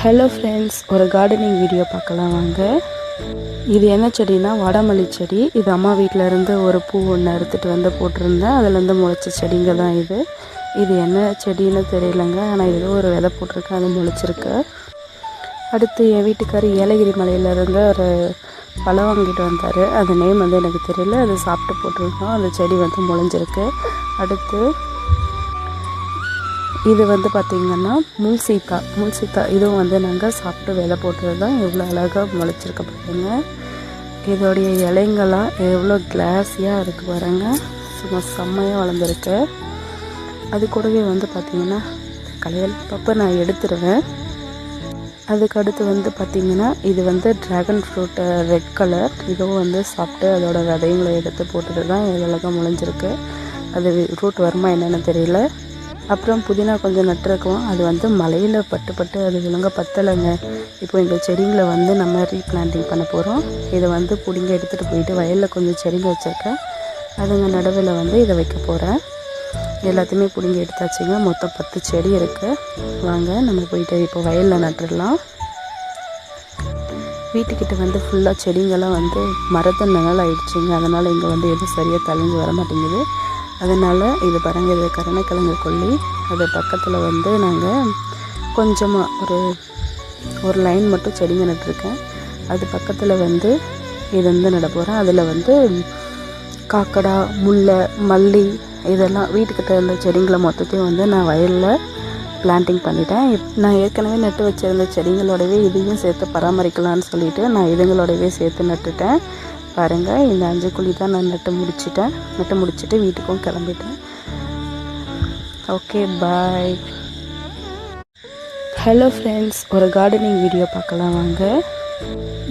Hello friends, ஒரு gardening video பார்க்கலாம் வாங்க. இது என்ன செடினா வாடாமல்லி செடி. இது அம்மா வீட்டில் இருந்து ஒரு பூ ஒன்று அறுத்துட்டு வந்து போட்டிருந்தேன். அதுலேருந்து முளைச்ச செடிங்க தான் இது. இது என்ன செடின்னு தெரியலைங்க, ஆனால் ஏதோ ஒரு விதை போட்டிருக்கேன், அது முளைச்சிருக்கு. அடுத்து என் வீட்டுக்கார் ஏலகிரி மலையிலேருந்து ஒரு பழம் வாங்கிட்டு வந்தார். அது நேம் வந்து எனக்கு தெரியல. அது சாப்பிட்டு போட்டிருக்கோம். அந்த செடி வந்து முளைஞ்சிருக்கு. அடுத்து இது வந்து பார்த்திங்கன்னா முள் சீத்தா இதுவும் வந்து நாங்கள் சாப்பிட்டு விதை போட்டது தான். எவ்வளோ அழகாக முளைச்சிருக்க பாருங்க. இதோடைய இலைங்கள்லாம் எவ்வளோ கிளாஸியாக இருக்குது பாருங்க. சும்மா செம்மையாக வளர்ந்துருக்கு. அது கூடவே வந்து பார்த்திங்கன்னா களையல் பப்பை நான் எடுத்துருவேன். அதுக்கு அடுத்து வந்து பார்த்திங்கன்னா இது வந்து ட்ராகன் ஃப்ரூட்டு ரெட் கலர். இதுவும் வந்து சாப்பிட்டு அதோட விதைங்களை எடுத்து போட்டது தான் அழகாக முளைஞ்சிருக்கு. அது ரூட் வருமா என்னென்னு தெரியல. அப்புறம் புதினா கொஞ்சம் நட்டுருக்கோம். அது வந்து மலையில் பட்டு அது ஒழுங்காக பத்தலைங்க. இப்போ இந்த செடிங்களை வந்து நம்ம ரீப்ளான்டிங் பண்ண போகிறோம். இதை வந்து பிடிங்க எடுத்துகிட்டு போயிட்டு வயலில் கொஞ்சம் செடிங்க வச்சுருக்கேன். அதுங்க நடுவில் வந்து இதை வைக்க போகிறேன். எல்லாத்தையுமே பிடிங்கி எடுத்தாச்சுங்க. மொத்தம் 10 செடி இருக்குது. வாங்க நம்ம போயிட்டு இப்போ வயலில் நட்டுடலாம். வீட்டுக்கிட்ட வந்து ஃபுல்லாக செடிங்கெல்லாம் வந்து மரத்து நிழல் ஆயிடுச்சுங்க. அதனால் இங்கே வந்து எதுவும் சரியாக தழிஞ்சு வர மாட்டேங்குது. அதனால் இது பாருங்கள், இது கருணைக்கிழங்கு கொல்லி. அது பக்கத்தில் வந்து நாங்கள் கொஞ்சமாக ஒரு லைன் மட்டும் செடிங்க நட்டுருக்கேன். அது பக்கத்தில் வந்து இது வந்து நட போகிறேன். அதில் வந்து காக்கடா, முல்லை, மல்லி இதெல்லாம் வீட்டுக்கிட்ட இருந்த செடிங்களை மொத்தத்தையும் வந்து நான் வயலில் பிளான்டிங் பண்ணிட்டேன். நான் ஏற்கனவே நட்டு வச்சுருந்த செடிங்களோடவே இதையும் சேர்த்து பராமரிக்கலான்னு சொல்லிவிட்டு நான் இதுங்களோடவே சேர்த்து நட்டுட்டேன். பாருங்கள், இந்த 5 குழி தான் நான் நட்டு முடிச்சுட்டு வீட்டுக்கும் கிளம்பிட்டேன். ஓகே, பாய். ஹலோ ஃப்ரெண்ட்ஸ், ஒரு கார்டனிங் வீடியோ பார்க்கலாம் வாங்க.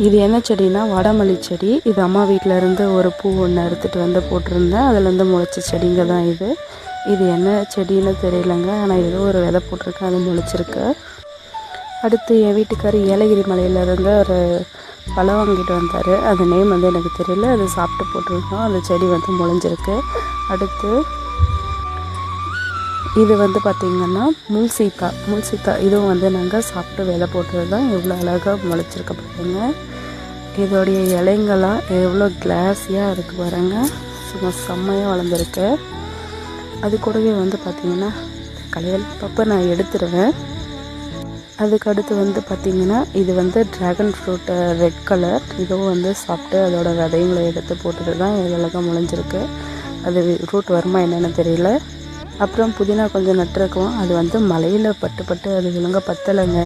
இது என்ன செடினா வாடாமல்லி செடி. இது அம்மா வீட்டில் இருந்து ஒரு பூ ஒன்று அறுத்துட்டு வந்து போட்டிருந்தேன். அதுலேருந்து முளைச்ச செடிங்க தான் இது. இது என்ன செடின்னு தெரியலைங்க, ஆனால் ஏதோ ஒரு விதை போட்டிருக்கேன், அது முளைச்சிருக்கு. அடுத்து என் வீட்டுக்கார் ஏலகிரி மலையிலேருந்து ஒரு பழம் வாங்கிட்டு வந்தார். அது நேம் வந்து எனக்கு தெரியல. அது சாப்பிட்டு போட்டிருக்கோம். அந்த செடி வந்து முளைஞ்சிருக்கு. அடுத்து இது வந்து பார்த்திங்கன்னா முள் சீத்தா இதுவும் வந்து நாங்கள் சாப்பிட்டு விதை போட்டது தான். எவ்வளோ அழகாக முளைச்சிருக்க பாருங்க. இதோடைய இலைங்கள்லாம் எவ்வளோ கிளாஸியாக இருக்குது பாருங்க. சும்மா செம்மையாக வளர்ந்துருக்கு. அது கூடவே வந்து பார்த்திங்கன்னா களையல் பப்பை நான் எடுத்துருவேன். அதுக்கு அடுத்து வந்து பார்த்திங்கன்னா இது வந்து ட்ராகன் ஃப்ரூட்டு ரெட் கலர். இதுவும் வந்து சாப்பிட்டு அதோட விதைங்களை எடுத்து போட்டது தான் அழகாக முளைஞ்சிருக்கு. அது ரூட் வருமா என்னென்னு தெரியல. அப்புறம் புதினா கொஞ்சம் நட்டுருக்கோம். அது வந்து மலையில் பட்டு அது ஒழுங்காக பத்தலைங்க.